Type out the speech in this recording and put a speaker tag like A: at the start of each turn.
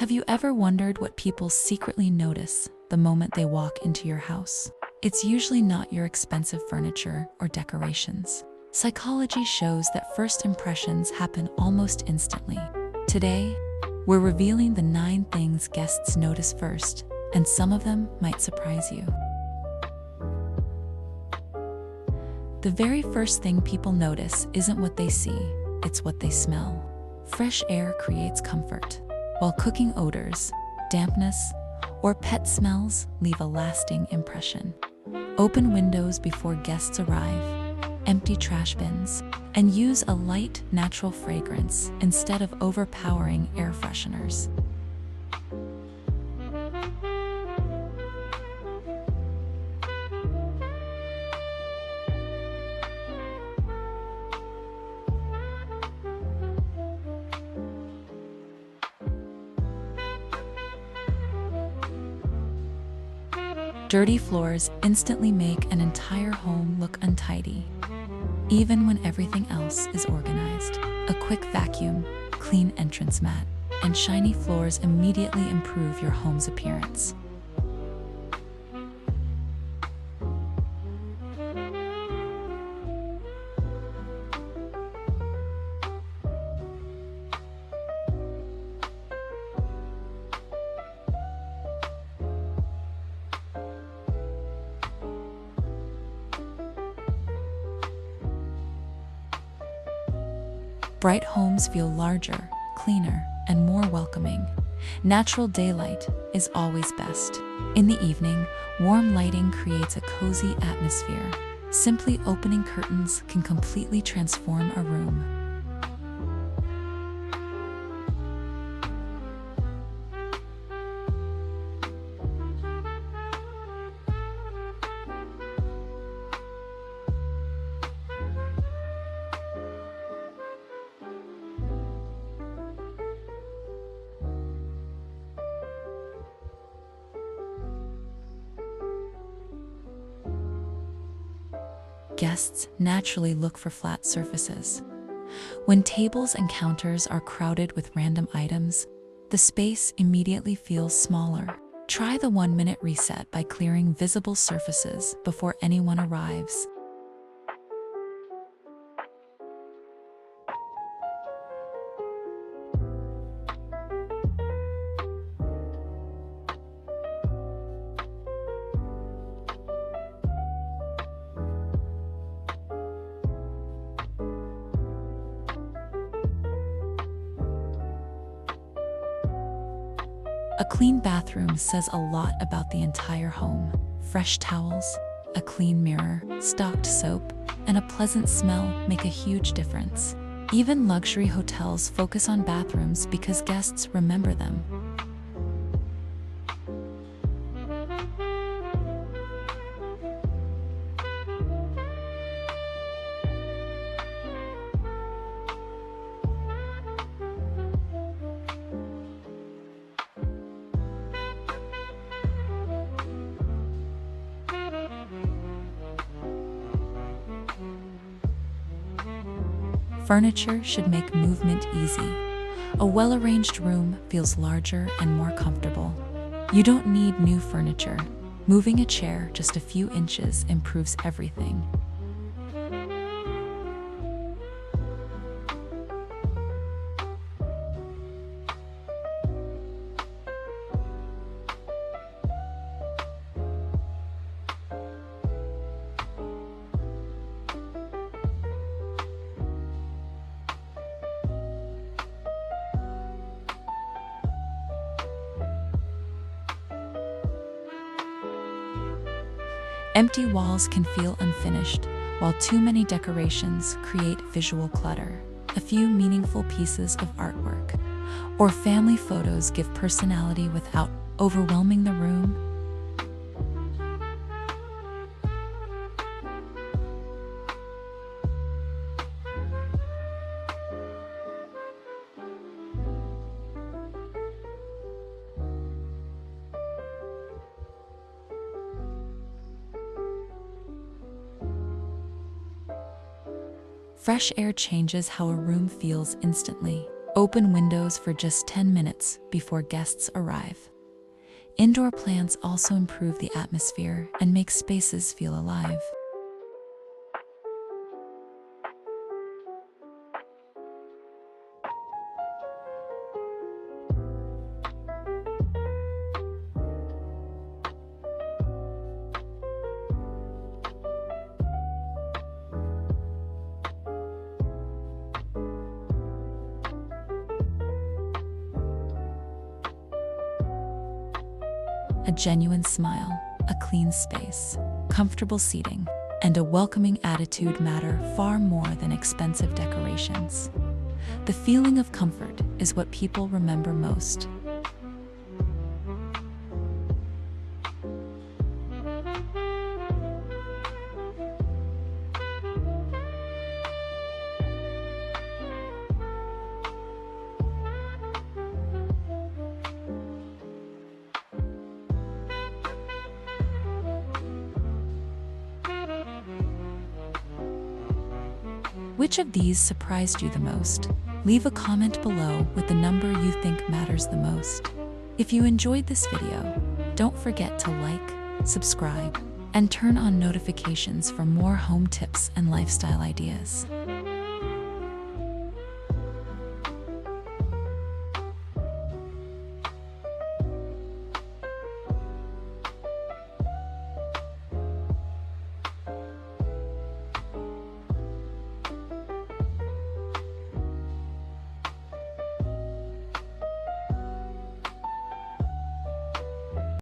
A: Have you ever wondered what people secretly notice the moment they walk into your house? It's usually not your expensive furniture or decorations. Psychology shows that first impressions happen almost instantly. Today, we're revealing the 9 things guests notice first, and some of them might surprise you. The very first thing people notice isn't what they see, it's what they smell. Fresh air creates comfort, while cooking odors, dampness, or pet smells leave a lasting impression. Open windows before guests arrive, empty trash bins, and use a light, natural fragrance instead of overpowering air fresheners. Dirty floors instantly make an entire home look untidy, even when everything else is organized. A quick vacuum, clean entrance mat, and shiny floors immediately improve your home's appearance. Bright homes feel larger, cleaner, and more welcoming. Natural daylight is always best. In the evening, warm lighting creates a cozy atmosphere. Simply opening curtains can completely transform a room. Guests naturally look for flat surfaces. When tables and counters are crowded with random items, the space immediately feels smaller. Try the 1-minute reset by clearing visible surfaces before anyone arrives. A clean bathroom says a lot about the entire home. Fresh towels, a clean mirror, stocked soap, and a pleasant smell make a huge difference. Even luxury hotels focus on bathrooms because guests remember them. Furniture should make movement easy. A well-arranged room feels larger and more comfortable. You don't need new furniture. Moving a chair just a few inches improves everything. Empty walls can feel unfinished, while too many decorations create visual clutter. A few meaningful pieces of artwork or family photos give personality without overwhelming the room. Fresh air changes how a room feels instantly. Open windows for just 10 minutes before guests arrive. Indoor plants also improve the atmosphere and make spaces feel alive. A genuine smile, a clean space, comfortable seating, and a welcoming attitude matter far more than expensive decorations. The feeling of comfort is what people remember most. Which of these surprised you the most? Leave a comment below with the number you think matters the most. If you enjoyed this video, don't forget to like, subscribe, and turn on notifications for more home tips and lifestyle ideas.